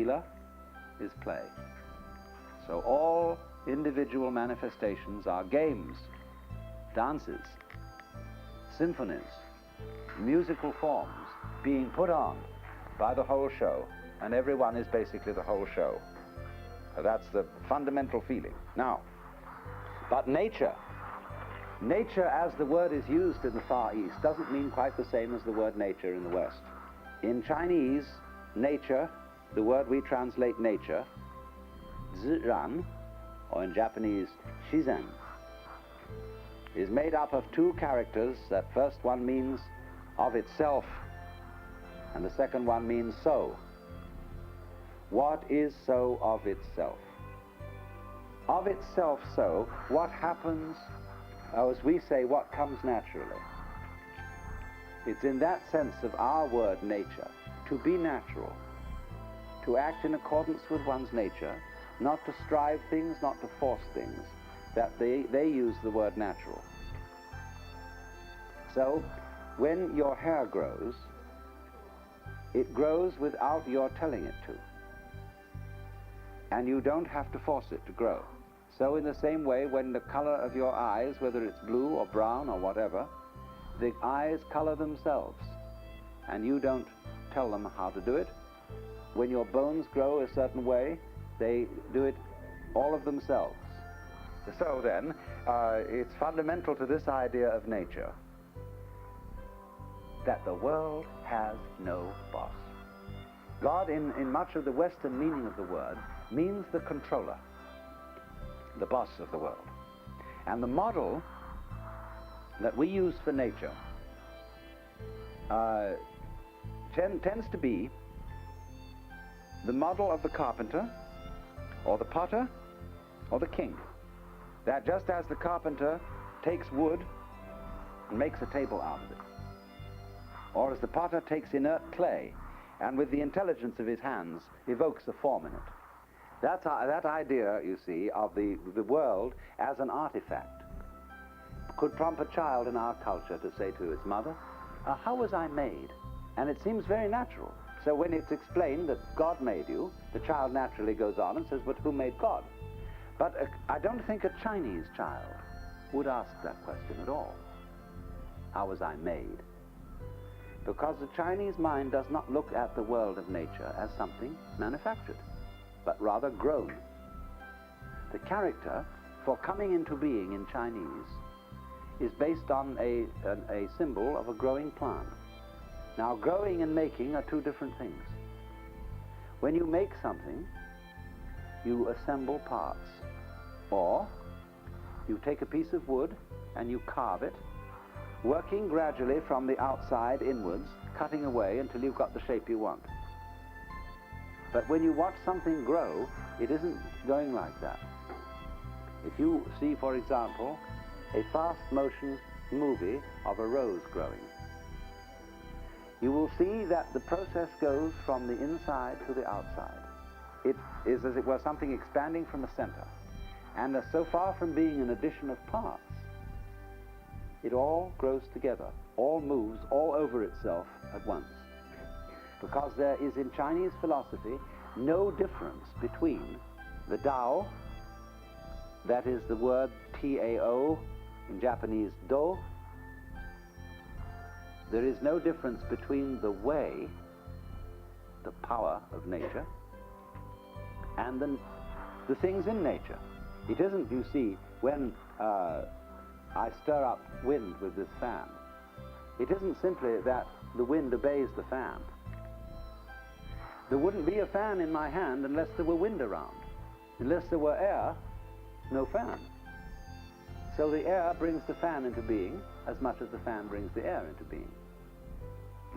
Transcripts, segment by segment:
Lila is play. So all individual manifestations are games, dances, symphonies, musical forms being put on by the whole show, and everyone is basically the whole show. That's the fundamental feeling. Now, but nature as the word is used in the Far East doesn't mean quite the same as the word nature in the West. In Chinese, nature, the word we translate nature, 自然, or in Japanese, shizen, is made up of two characters. That first one means of itself, and the second one means so. What is so of itself? Of itself so, what happens, or as we say, what comes naturally. It's in that sense of our word nature, to be natural, to act in accordance with one's nature, not to strive things, not to force things, that they use the word natural. So, when your hair grows, it grows without your telling it to. And you don't have to force it to grow. So in the same way, when the color of your eyes, whether it's blue or brown or whatever, the eyes color themselves, and you don't tell them how to do it. When your bones grow a certain way, they do it all of themselves. So then, it's fundamental to this idea of nature that the world has no boss. God, in much of the Western meaning of the word, means the controller, the boss of the world. And the model that we use for nature tends to be the model of the carpenter, or the potter, or the king. That just as the carpenter takes wood and makes a table out of it, or as the potter takes inert clay and with the intelligence of his hands evokes a form in it. That idea, you see, of the world as an artifact could prompt a child in our culture to say to its mother, how was I made? And it seems very natural. So when it's explained that God made you, the child naturally goes on and says, but who made God? But I don't think a Chinese child would ask that question at all. How was I made? Because the Chinese mind does not look at the world of nature as something manufactured, but rather grown. The character for coming into being in Chinese is based on a symbol of a growing plant. Now, growing and making are two different things. When you make something, you assemble parts, or you take a piece of wood and you carve it, working gradually from the outside inwards, cutting away until you've got the shape you want. But when you watch something grow, it isn't going like that. If you see, for example, a fast motion movie of a rose growing, you will see that the process goes from the inside to the outside. It is, as it were, something expanding from the center. And so far from being an addition of parts, it all grows together, all moves all over itself at once. Because there is in Chinese philosophy no difference between the Tao, that is the word T-A-O, in Japanese do. There is no difference between the way, the power of nature, and the things in nature. It isn't, you see, when I stir up wind with this fan, it isn't simply that the wind obeys the fan. There wouldn't be a fan in my hand unless there were wind around. Unless there were air, no fan. So the air brings the fan into being as much as the fan brings the air into being.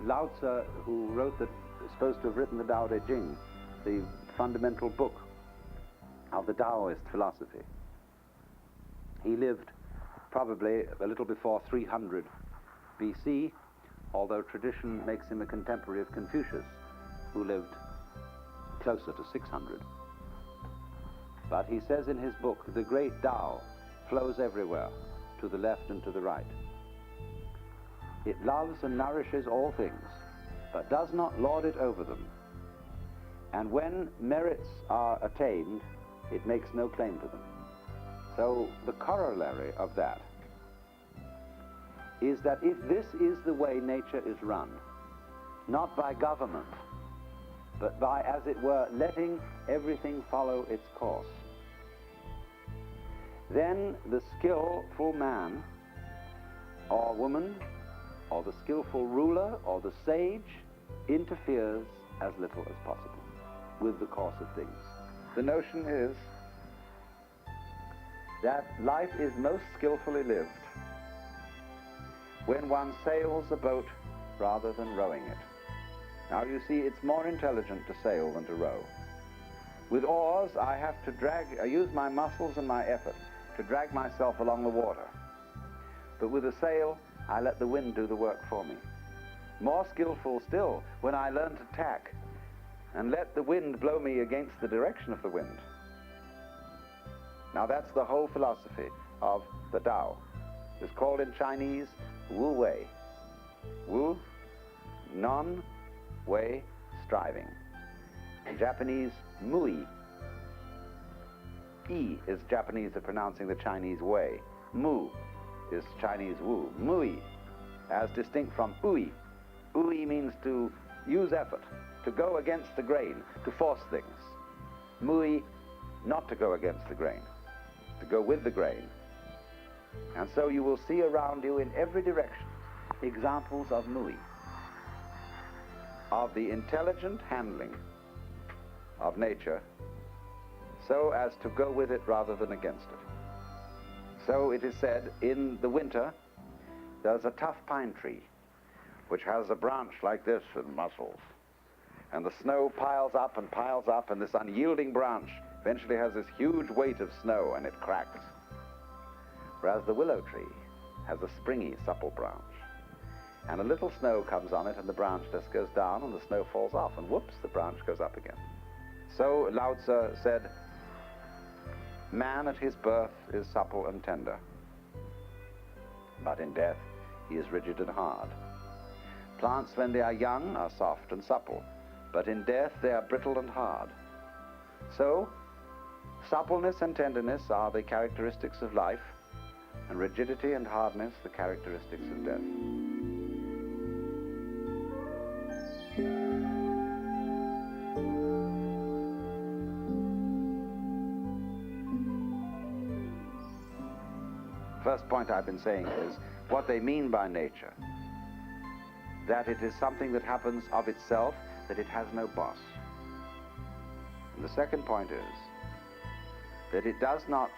Lao Tzu, who wrote is supposed to have written the Tao Te Ching, the fundamental book of the Taoist philosophy. He lived probably a little before 300 BC, although tradition makes him a contemporary of Confucius, who lived closer to 600. But he says in his book, the great Tao flows everywhere, to the left and to the right. It loves and nourishes all things, but does not lord it over them. And when merits are attained, it makes no claim to them. So the corollary of that is that if this is the way nature is run, not by government, but by, as it were, letting everything follow its course, then the skillful man or woman, or the skillful ruler, or the sage, interferes as little as possible with the course of things. The notion is that life is most skillfully lived when one sails a boat rather than rowing it. Now you see, it's more intelligent to sail than to row. With oars, I have to use my muscles and my effort to drag myself along the water. But with a sail, I let the wind do the work for me. More skillful still when I learn to tack and let the wind blow me against the direction of the wind. Now that's the whole philosophy of the Tao. It's called in Chinese Wu Wei. Wu, non-wei, striving. In Japanese, Mui. I is Japanese of pronouncing the Chinese way. Mu is Chinese Wu. Mui, as distinct from Ui. Ui means to use effort, to go against the grain, to force things. Mui, not to go against the grain, to go with the grain. And so you will see around you in every direction examples of Mui, of the intelligent handling of nature so as to go with it rather than against it. So it is said, in the winter, there's a tough pine tree which has a branch like this with muscles. And the snow piles up, and this unyielding branch eventually has this huge weight of snow, and it cracks. Whereas the willow tree has a springy, supple branch. And a little snow comes on it, and the branch just goes down, and the snow falls off, and whoops, the branch goes up again. So Lao Tzu said, man at his birth is supple and tender, but in death he is rigid and hard. Plants when they are young are soft and supple, but in death they are brittle and hard. So, suppleness and tenderness are the characteristics of life, and rigidity and hardness the characteristics of death. First point I've been saying is what they mean by nature. That it is something that happens of itself, that it has no boss. And the second point is that it does not,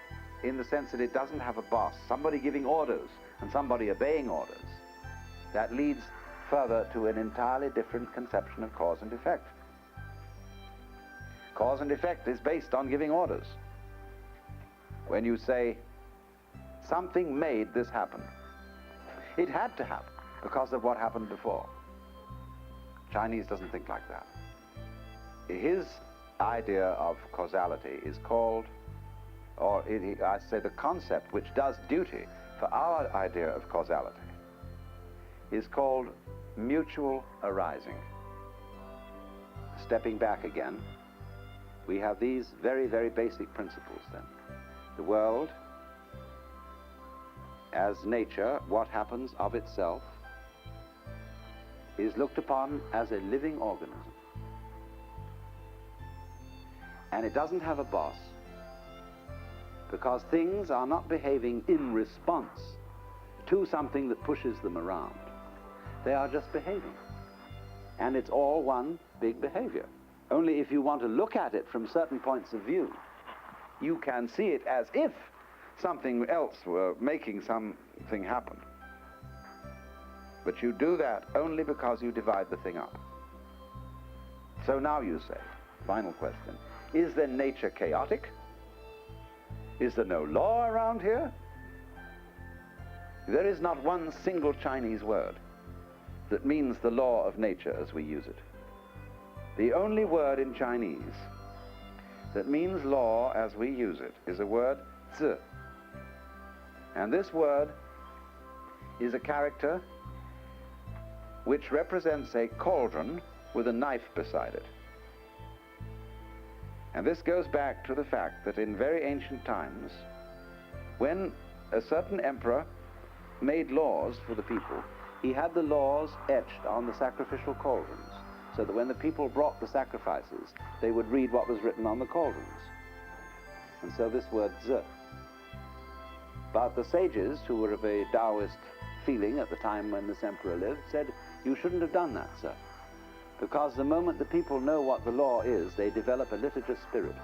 in the sense that it doesn't have a boss, somebody giving orders and somebody obeying orders. That leads further to an entirely different conception of cause and effect. Cause and effect is based on giving orders. When you say, something made this happen, it had to happen because of what happened before. Chinese doesn't think like that. His idea of causality is called, or I say the concept which does duty for our idea of causality, is called mutual arising. Stepping back again, we have these very, very basic principles then. The world, as nature, what happens of itself, is looked upon as a living organism. And it doesn't have a boss, because things are not behaving in response to something that pushes them around. They are just behaving. And it's all one big behavior. Only if you want to look at it from certain points of view, you can see it as if something else were making something happen. But you do that only because you divide the thing up. So now you say, final question, is then nature chaotic? Is there no law around here? There is not one single Chinese word that means the law of nature as we use it. The only word in Chinese that means law as we use it is a word, zi. And this word is a character which represents a cauldron with a knife beside it. And this goes back to the fact that in very ancient times, when a certain emperor made laws for the people, he had the laws etched on the sacrificial cauldrons, so that when the people brought the sacrifices, they would read what was written on the cauldrons. And so this word Z. But the sages, who were of a Taoist feeling at the time when this emperor lived, said, you shouldn't have done that, sir. Because the moment the people know what the law is, they develop a litigious spirit.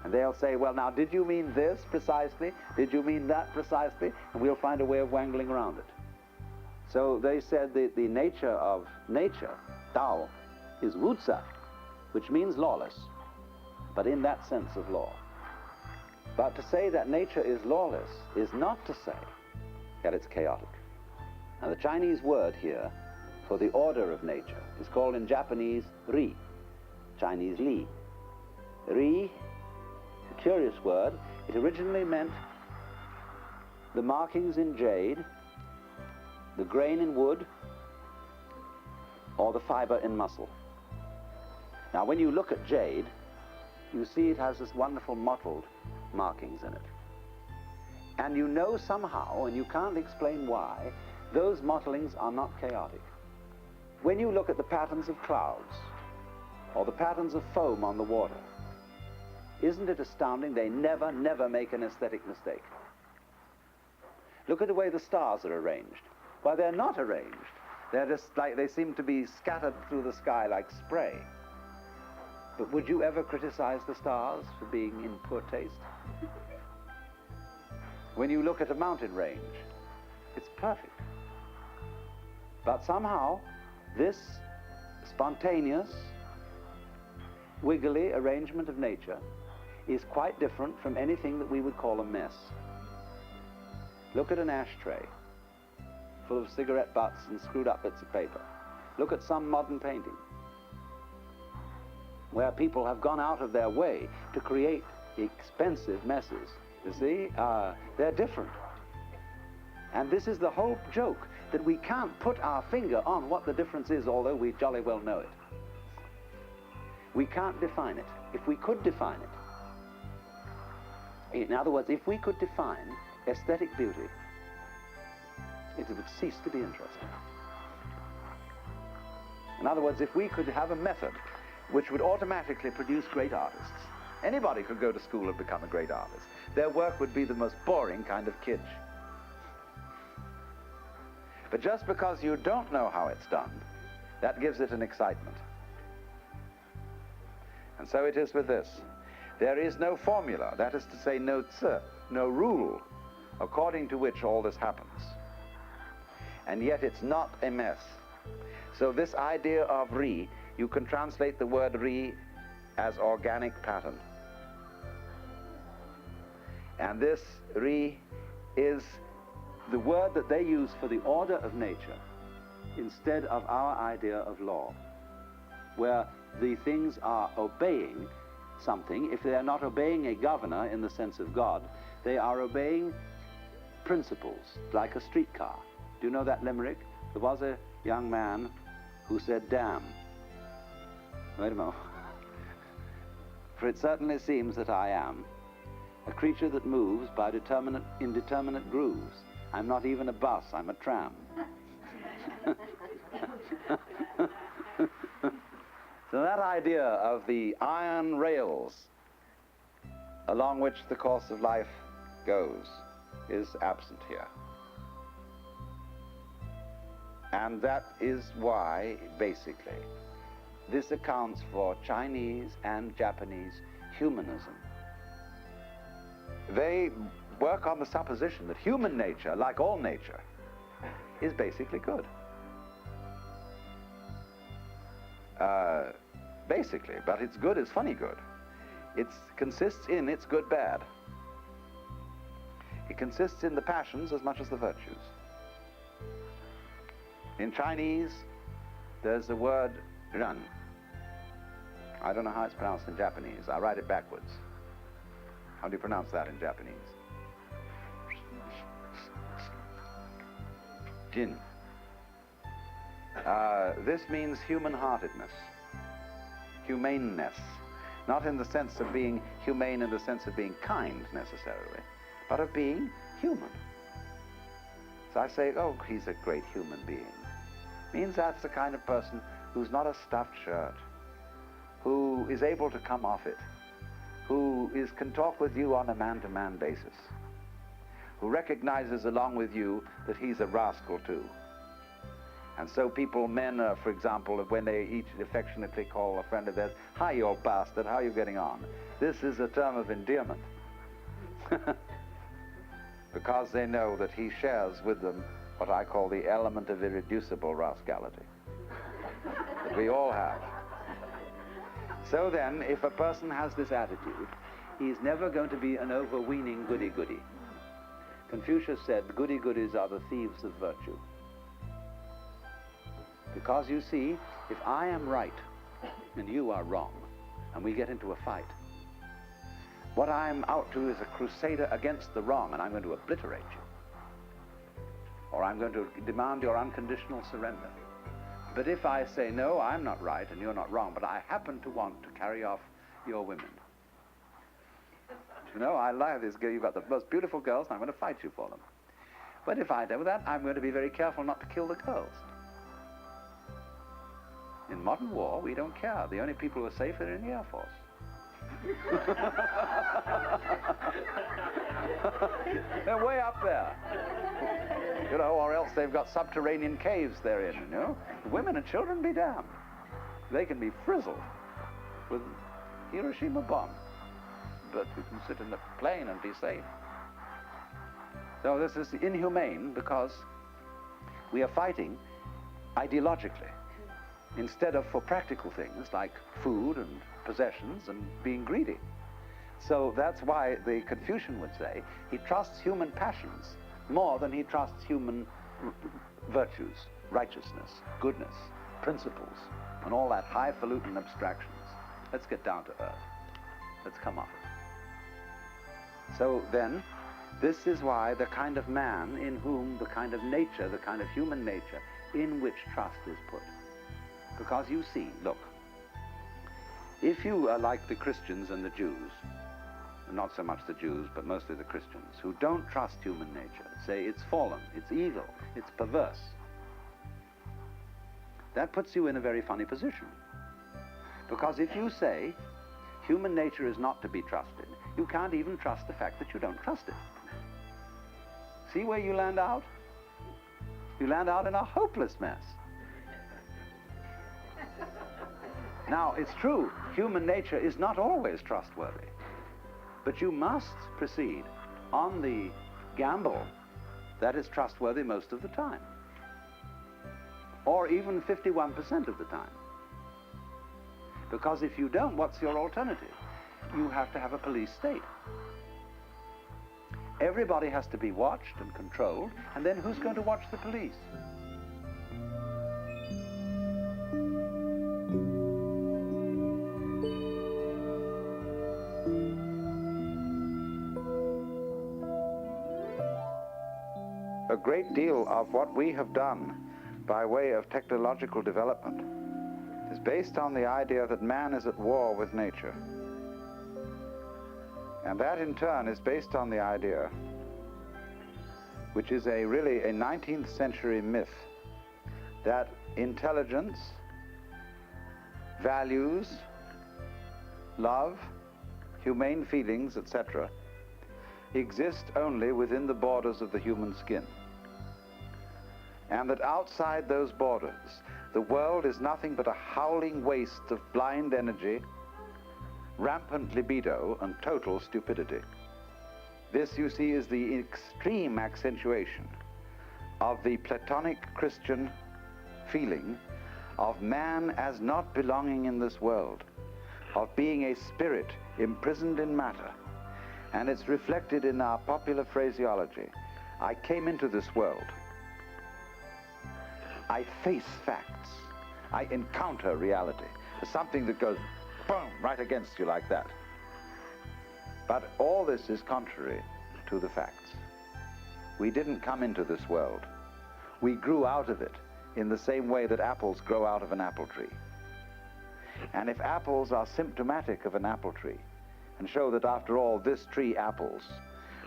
And they'll say, well, now, did you mean this precisely? Did you mean that precisely? And we'll find a way of wangling around it. So they said that the nature of nature, Tao, is Wutsa, which means lawless, but in that sense of law. But to say that nature is lawless is not to say that it's chaotic. Now, the Chinese word here for the order of nature is called in Japanese Ri, Chinese Li. Ri, a curious word. It originally meant the markings in jade, the grain in wood, or the fiber in muscle. Now, when you look at jade, you see it has this wonderful mottled markings in it. And you know somehow, and you can't explain why, those mottlings are not chaotic. When you look at the patterns of clouds, or the patterns of foam on the water, isn't it astounding? They never, never make an aesthetic mistake. Look at the way the stars are arranged. Well, they're not arranged. They're just like, they seem to be scattered through the sky like spray. But would you ever criticize the stars for being in poor taste? When you look at a mountain range, it's perfect. But somehow, this spontaneous, wiggly arrangement of nature is quite different from anything that we would call a mess. Look at an ashtray full of cigarette butts and screwed up bits of paper. Look at some modern painting where people have gone out of their way to create expensive messes. You see, they're different. And this is the whole joke, that we can't put our finger on what the difference is, although we jolly well know it. We can't define it. If we could define it, in other words, if we could define aesthetic beauty, it would cease to be interesting. In other words, if we could have a method which would automatically produce great artists, anybody could go to school and become a great artist. Their work would be the most boring kind of kitsch. But just because you don't know how it's done, that gives it an excitement. And so it is with this. There is no formula, that is to say, no tse, no rule, according to which all this happens. And yet it's not a mess. So this idea of Ri, you can translate the word Ri as organic pattern. And this Ri is the word that they use for the order of nature instead of our idea of law, where the things are obeying something. If they are not obeying a governor in the sense of God, they are obeying principles, like a streetcar. Do you know that limerick? There was a young man who said, damn. Wait a moment. For it certainly seems that I am a creature that moves by indeterminate grooves. I'm not even a bus, I'm a tram. So that idea of the iron rails along which the course of life goes is absent here. And that is why, basically, this accounts for Chinese and Japanese humanism. They work on the supposition that human nature, like all nature, is basically good. Basically, but its good is funny good. It consists in its good bad. It consists in the passions as much as the virtues. In Chinese, there's the word ran. I don't know how it's pronounced in Japanese. I'll write it backwards. How do you pronounce that in Japanese? Jin. This means human-heartedness, humaneness. Not in the sense of being humane in the sense of being kind, necessarily, but of being human. So I say, oh, he's a great human being. Means that's the kind of person who's not a stuffed shirt, who is able to come off it, who can talk with you on a man-to-man basis, who recognizes along with you that he's a rascal too. And so men, for example, when they each affectionately call a friend of theirs, "Hi, you old bastard, how are you getting on?" This is a term of endearment. Because they know that he shares with them what I call the element of irreducible rascality that we all have. So then, if a person has this attitude, he's never going to be an overweening goody-goody. Confucius said, goody-goodies are the thieves of virtue. Because you see, if I am right and you are wrong, and we get into a fight, what I'm out to is a crusader against the wrong, and I'm going to obliterate you. Or I'm going to demand your unconditional surrender. But if I say, no, I'm not right and you're not wrong, but I happen to want to carry off your women. You know, I like this girl, you've got the most beautiful girls, and I'm going to fight you for them. But if I do that, I'm going to be very careful not to kill the girls. In modern war, we don't care. The only people who are safe are in the Air Force. They're way up there. You know, or else they've got subterranean caves they're in, you know. Women and children be damned. They can be frizzled with Hiroshima bomb. But you can sit in the plane and be safe. So this is inhumane because we are fighting ideologically instead of for practical things like food and possessions and being greedy. So that's why the Confucian would say he trusts human passions more than he trusts human virtues, righteousness, goodness, principles, and all that highfalutin abstractions. Let's get down to earth. Let's come off it. So then, this is why the kind of man in whom the kind of nature, the kind of human nature in which trust is put. Because you see, look, if you are like the Christians and the Jews, not so much the Jews, but mostly the Christians, who don't trust human nature, say it's fallen, it's evil, it's perverse, that puts you in a very funny position. Because if you say human nature is not to be trusted, you can't even trust the fact that you don't trust it. See where you land out? You land out in a hopeless mess. Now, it's true, human nature is not always trustworthy. But you must proceed on the gamble that is trustworthy most of the time. Or even 51% of the time. Because if you don't, what's your alternative? You have to have a police state. Everybody has to be watched and controlled, and then who's going to watch the police? A great deal of what we have done by way of technological development is based on the idea that man is at war with nature. And that in turn is based on the idea, which is really a 19th century myth, that intelligence, values, love, humane feelings, etc., exist only within the borders of the human skin. And that outside those borders, the world is nothing but a howling waste of blind energy, rampant libido, and total stupidity. This, you see, is the extreme accentuation of the Platonic Christian feeling of man as not belonging in this world, of being a spirit imprisoned in matter. And it's reflected in our popular phraseology. I came into this world. I face facts. I encounter reality. There's something that goes, boom, right against you like that. But all this is contrary to the facts. We didn't come into this world. We grew out of it in the same way that apples grow out of an apple tree. And if apples are symptomatic of an apple tree, and show that after all this tree apples,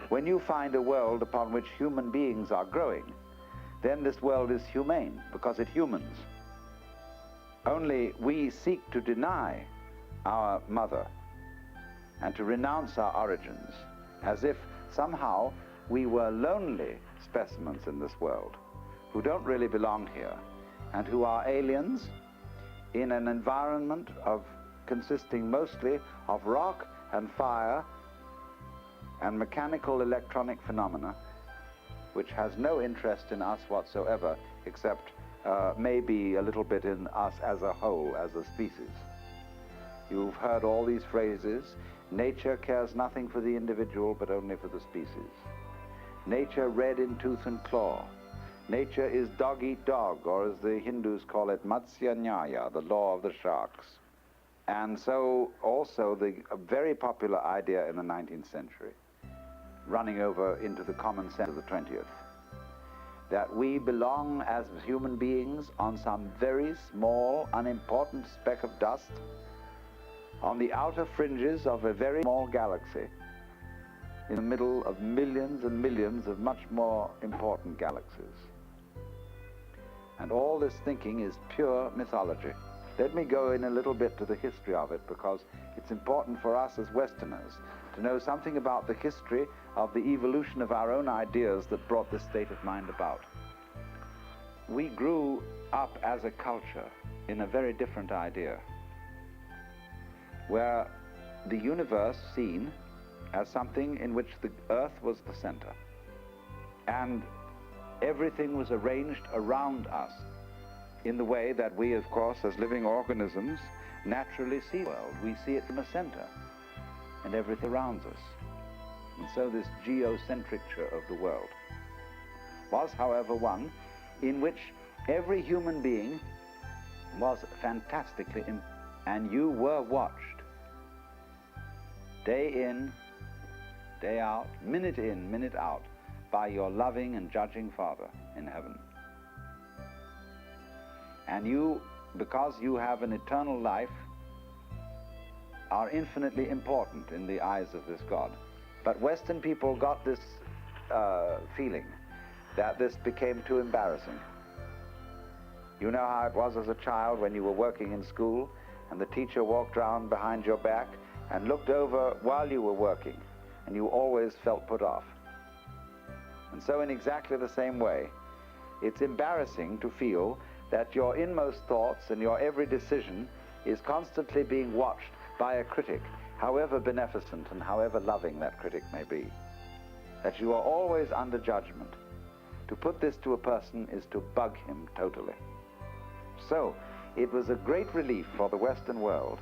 when you find a world upon which human beings are growing, then this world is humane, because it humans. Only we seek to deny our mother and to renounce our origins, as if somehow we were lonely specimens in this world, who don't really belong here, and who are aliens in an environment consisting mostly of rock and fire and mechanical electronic phenomena, which has no interest in us whatsoever, except maybe a little bit in us as a whole, as a species. You've heard all these phrases. Nature cares nothing for the individual, but only for the species. Nature red in tooth and claw. Nature is dog eat dog, or as the Hindus call it, Matsya Nyaya, the law of the sharks. And so also a very popular idea in the 19th century, running over into the common sense of the 20th, that we belong as human beings on some very small, unimportant speck of dust on the outer fringes of a very small galaxy in the middle of millions and millions of much more important galaxies. And all this thinking is pure mythology. Let me go in a little bit to the history of it, because it's important for us as Westerners to know something about the history of the evolution of our own ideas that brought this state of mind about. We grew up as a culture in a very different idea, where the universe seen as something in which the earth was the center, and everything was arranged around us in the way that we, of course, as living organisms, naturally see the world. We see it from a center, and everything around us. And so this geocentricture of the world was, however, one in which every human being was fantastically and you were watched day in, day out, minute in, minute out, by your loving and judging Father in heaven. And you, because you have an eternal life, are infinitely important in the eyes of this God. But Western people got this feeling that this became too embarrassing. You know how it was as a child when you were working in school and the teacher walked around behind your back and looked over while you were working, and you always felt put off. And so in exactly the same way, it's embarrassing to feel that your inmost thoughts and your every decision is constantly being watched by a critic, however beneficent and however loving that critic may be. That you are always under judgment. To put this to a person is to bug him totally. So it was a great relief for the Western world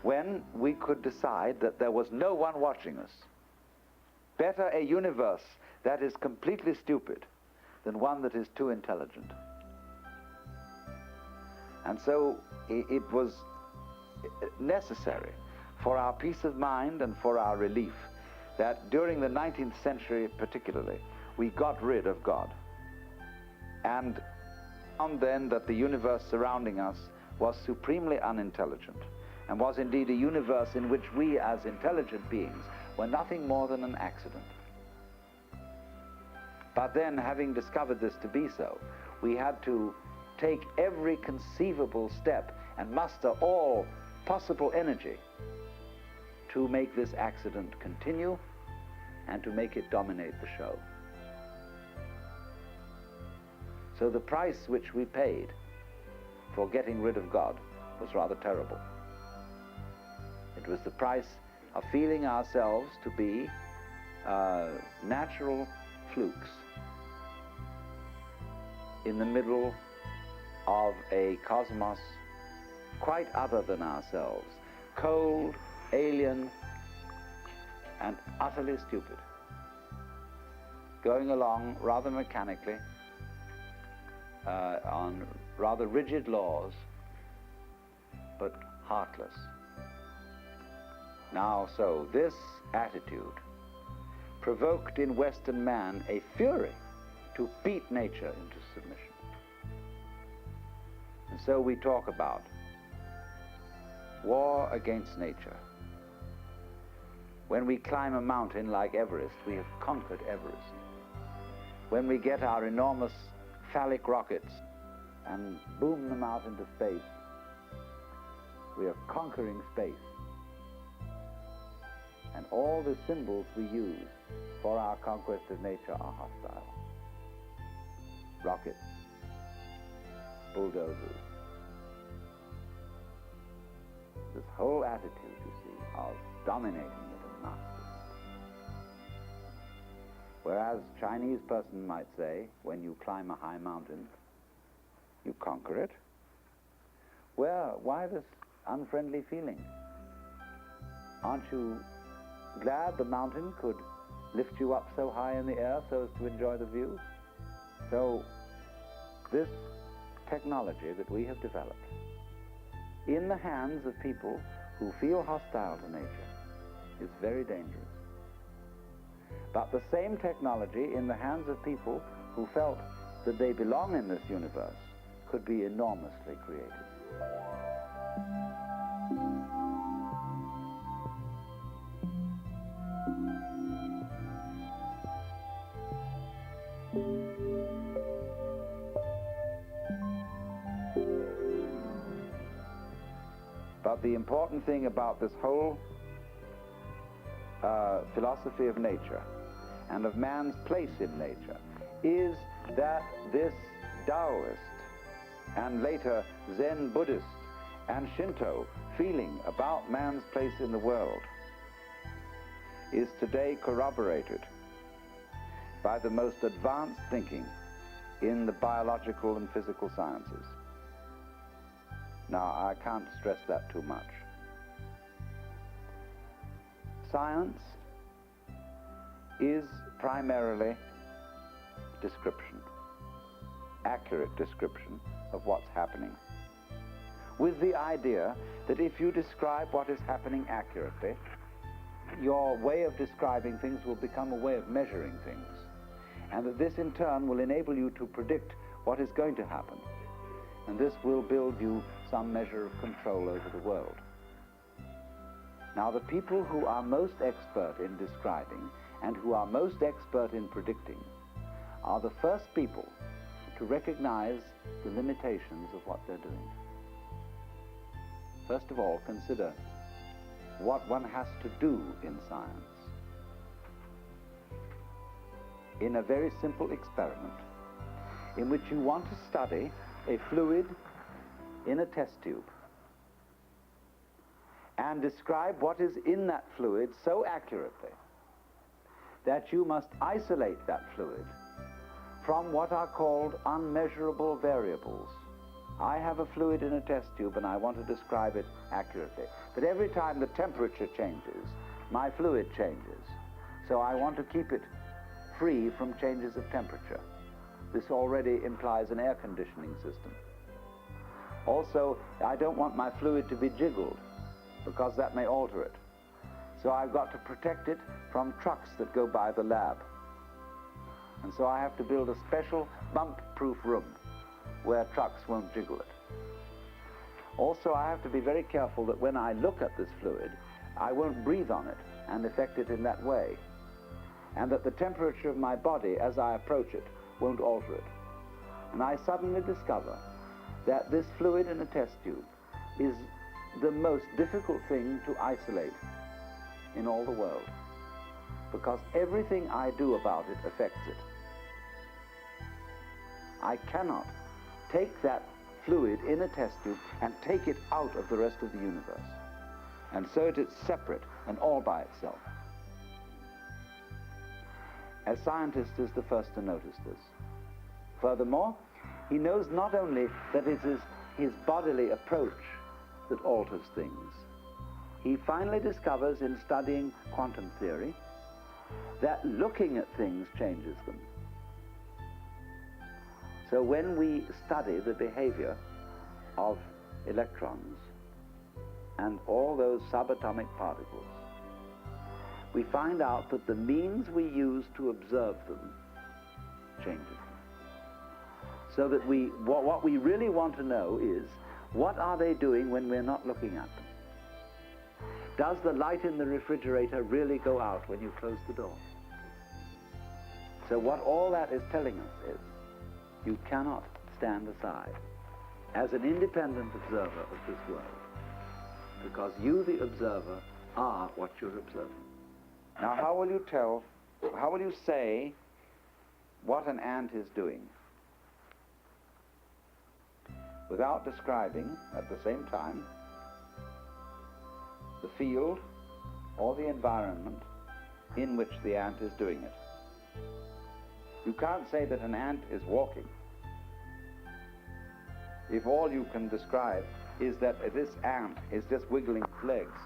when we could decide that there was no one watching us. Better a universe that is completely stupid than one that is too intelligent. And so it was necessary for our peace of mind and for our relief that during the 19th century particularly, we got rid of God. And found then that the universe surrounding us was supremely unintelligent, and was indeed a universe in which we as intelligent beings were nothing more than an accident. But then, having discovered this to be so, we had to take every conceivable step and muster all possible energy to make this accident continue and to make it dominate the show. So the price which we paid for getting rid of God was rather terrible. It was the price of feeling ourselves to be natural flukes in the middle of a cosmos quite other than ourselves, cold, alien, and utterly stupid, going along rather mechanically on rather rigid laws, but heartless. Now, so this attitude provoked in Western man a fury to beat nature into submission. And so we talk about war against nature. When we climb a mountain like Everest, we have conquered Everest. When we get our enormous phallic rockets and boom them out into space, we are conquering space. And all the symbols we use for our conquest of nature are hostile. Rockets, bulldozers. This whole attitude, you see, of dominating it and mastering it. Whereas a Chinese person might say, when you climb a high mountain, you conquer it. Well, why this unfriendly feeling? Aren't you glad the mountain could lift you up so high in the air so as to enjoy the view? So this technology that we have developed in the hands of people who feel hostile to nature is very dangerous. But the same technology in the hands of people who felt that they belong in this universe could be enormously creative. But the important thing about this whole philosophy of nature and of man's place in nature is that this Taoist and later Zen Buddhist and Shinto feeling about man's place in the world is today corroborated by the most advanced thinking in the biological and physical sciences. Now, I can't stress that too much. Science is primarily description, accurate description of what's happening, with the idea that if you describe what is happening accurately, your way of describing things will become a way of measuring things, and that this in turn will enable you to predict what is going to happen, and this will build you some measure of control over the world. Now, the people who are most expert in describing and who are most expert in predicting are the first people to recognize the limitations of what they're doing. First of all, consider what one has to do in science. In a very simple experiment in which you want to study a fluid in a test tube and describe what is in that fluid so accurately that you must isolate that fluid from what are called unmeasurable variables. I have a fluid in a test tube and I want to describe it accurately. But every time the temperature changes, my fluid changes. So I want to keep it free from changes of temperature. This already implies an air conditioning system. Also, I don't want my fluid to be jiggled because that may alter it. So I've got to protect it from trucks that go by the lab. And so I have to build a special bump-proof room where trucks won't jiggle it. Also, I have to be very careful that when I look at this fluid, I won't breathe on it and affect it in that way, and that the temperature of my body as I approach it won't alter it. And I suddenly discover that this fluid in a test tube is the most difficult thing to isolate in all the world, because everything I do about it affects it. I cannot take that fluid in a test tube and take it out of the rest of the universe. And so it is separate and all by itself. A scientist is the first to notice this. Furthermore, he knows not only that it is his bodily approach that alters things. He finally discovers in studying quantum theory that looking at things changes them. So when we study the behavior of electrons and all those subatomic particles, we find out that the means we use to observe them changes them. So that what we really want to know is, what are they doing when we're not looking at them? Does the light in the refrigerator really go out when you close the door? So what all that is telling us is you cannot stand aside as an independent observer of this world, because you, the observer, are what you're observing. Now, how will you say what an ant is doing without describing at the same time the field or the environment in which the ant is doing it? You can't say that an ant is walking if all you can describe is that this ant is just wiggling its legs.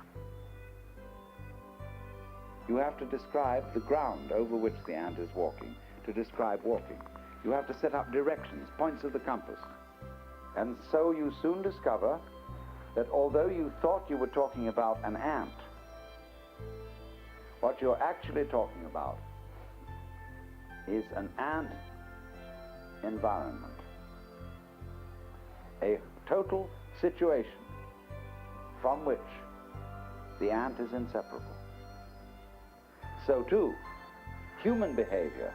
You have to describe the ground over which the ant is walking to describe walking. You have to set up directions, points of the compass. And so you soon discover that although you thought you were talking about an ant, what you're actually talking about is an ant environment, a total situation from which the ant is inseparable. So too, human behavior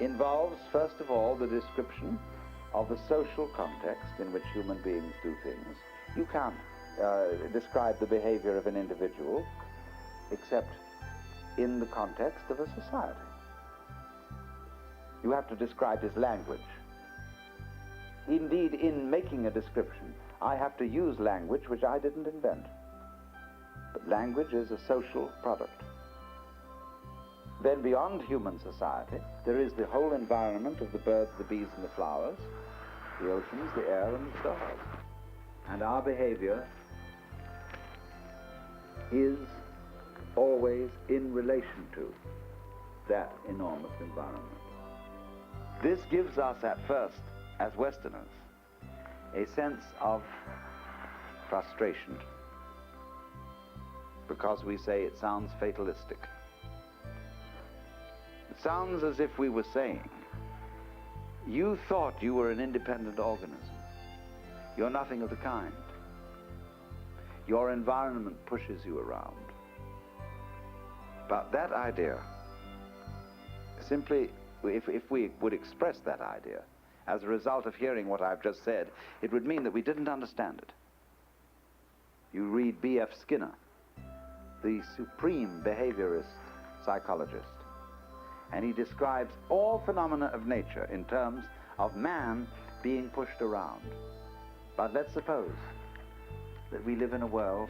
involves, first of all, the description of the social context in which human beings do things. You can't describe the behavior of an individual except in the context of a society. You have to describe his language. Indeed, in making a description, I have to use language which I didn't invent. But language is a social product. Then beyond human society, there is the whole environment of the birds, the bees, and the flowers, the oceans, the air, and the stars. And our behavior is always in relation to that enormous environment. This gives us at first, as Westerners, a sense of frustration, because we say it sounds fatalistic. It sounds as if we were saying, you thought you were an independent organism. You're nothing of the kind. Your environment pushes you around. But that idea, simply, if we would express that idea as a result of hearing what I've just said, it would mean that we didn't understand it. You read B.F. Skinner, the supreme behaviorist psychologist, and he describes all phenomena of nature in terms of man being pushed around. But let's suppose that we live in a world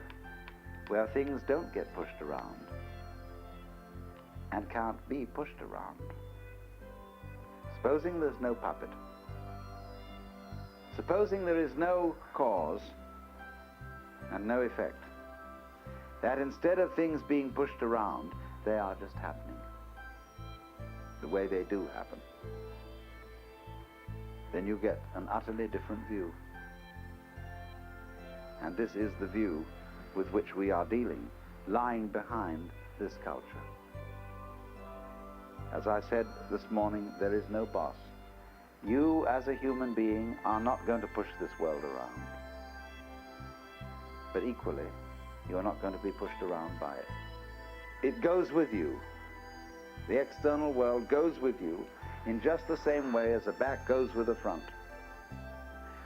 where things don't get pushed around and can't be pushed around. Supposing there's no puppet. Supposing there is no cause and no effect. That instead of things being pushed around, they are just happening the way they do happen. Then you get an utterly different view. And this is the view with which we are dealing, lying behind this culture. As I said this morning, there is no boss. You, as a human being, are not going to push this world around. But equally, you are not going to be pushed around by it. It goes with you. The external world goes with you in just the same way as a back goes with a front.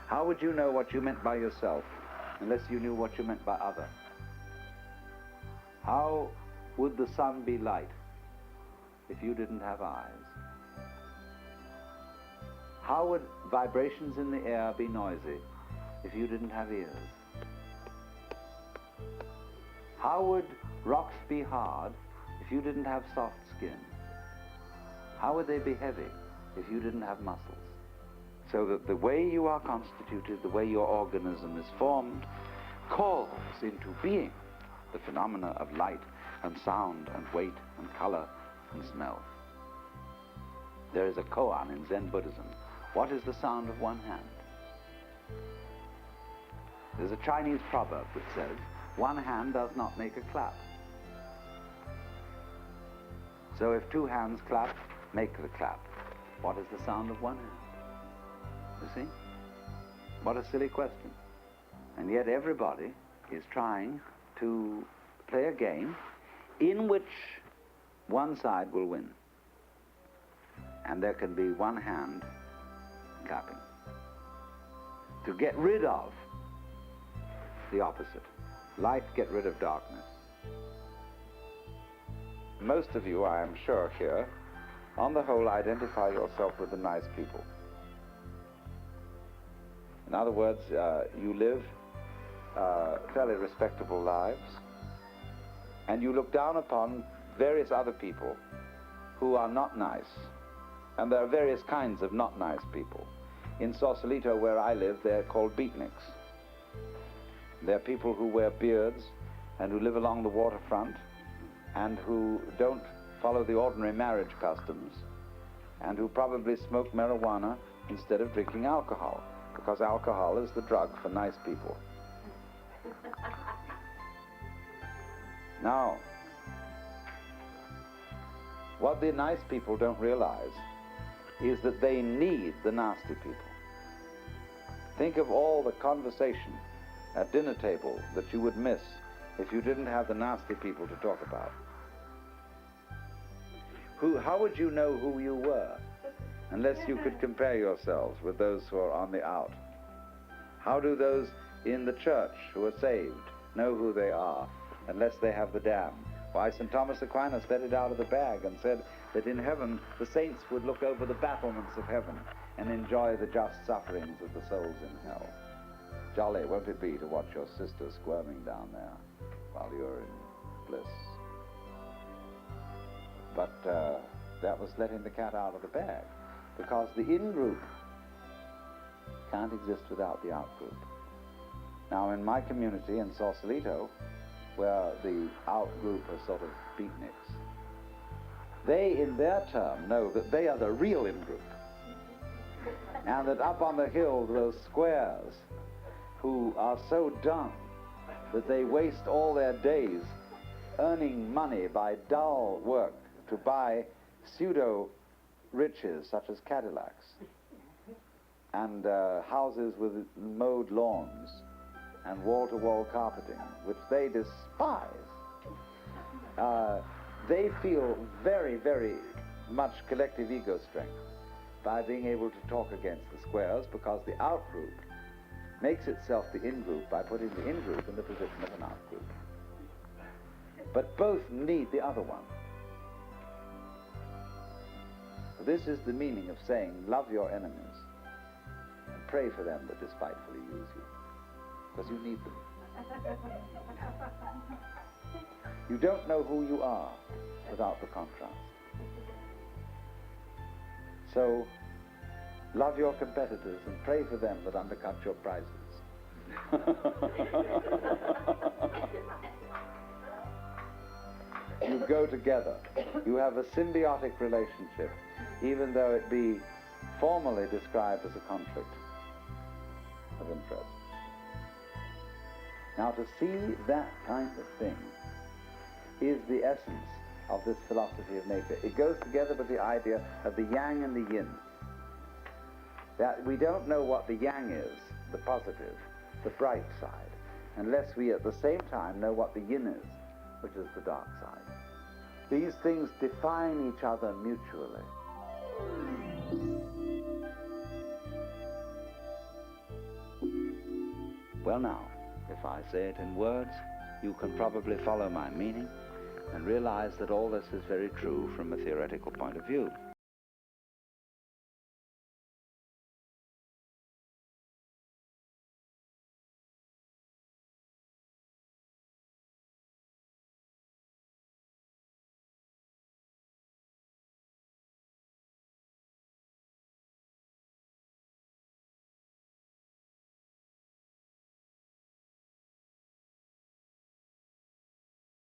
How would you know what you meant by yourself unless you knew what you meant by other? How would the sun be light if you didn't have eyes? How would vibrations in the air be noisy if you didn't have ears? How would rocks be hard if you didn't have soft skin? How would they be heavy if you didn't have muscles? So that the way you are constituted, the way your organism is formed, calls into being the phenomena of light and sound and weight and color and smell. There is a koan in Zen Buddhism. What is the sound of one hand? There's a Chinese proverb that says, one hand does not make a clap. So if two hands clap, make the clap. What is the sound of one hand? You see? What a silly question. And yet everybody is trying to play a game in which one side will win. And there can be one hand clapping to get rid of the opposite. Light get rid of darkness. Most of you, I am sure, here, on the whole, identify yourself with the nice people. In other words, you live fairly respectable lives, and you look down upon various other people who are not nice. And there are various kinds of not nice people. In Sausalito, where I live, they're called beatniks. They're people who wear beards and who live along the waterfront and who don't follow the ordinary marriage customs and who probably smoke marijuana instead of drinking alcohol, because alcohol is the drug for nice people. Now, what the nice people don't realize is that they need the nasty people. Think of all the conversation at dinner table that you would miss if you didn't have the nasty people to talk about. How would you know who you were unless you could compare yourselves with those who are on the out? How do those in the church who are saved know who they are unless they have the damn? Why, St. Thomas Aquinas let it out of the bag and said that in heaven the saints would look over the battlements of heaven and enjoy the just sufferings of the souls in hell. Jolly, won't it be, to watch your sister squirming down there while you're in bliss? But that was letting the cat out of the bag, because the in-group can't exist without the out-group. Now, in my community in Sausalito, where the out-group are sort of beatniks, they, in their term, know that they are the real in-group. And that up on the hill, those squares who are so dumb that they waste all their days earning money by dull work to buy pseudo-riches such as Cadillacs and houses with mowed lawns and wall-to-wall carpeting, which they despise. They feel very, very much collective ego strength by being able to talk against the squares, because the out-group makes itself the in-group by putting the in-group in the position of an out-group. But both need the other one. This is the meaning of saying, love your enemies and pray for them that despitefully use you, because you need them. You don't know who you are without the contrast. So, love your competitors and pray for them that undercut your prizes. You go together. You have a symbiotic relationship, even though it be formally described as a conflict of interest. Now, to see that kind of thing is the essence of this philosophy of nature. It goes together with the idea of the yang and the yin. That we don't know what the yang is, the positive, the bright side, unless we at the same time know what the yin is, which is the dark side. These things define each other mutually. Well now, if I say it in words, you can probably follow my meaning and realize that all this is very true from a theoretical point of view.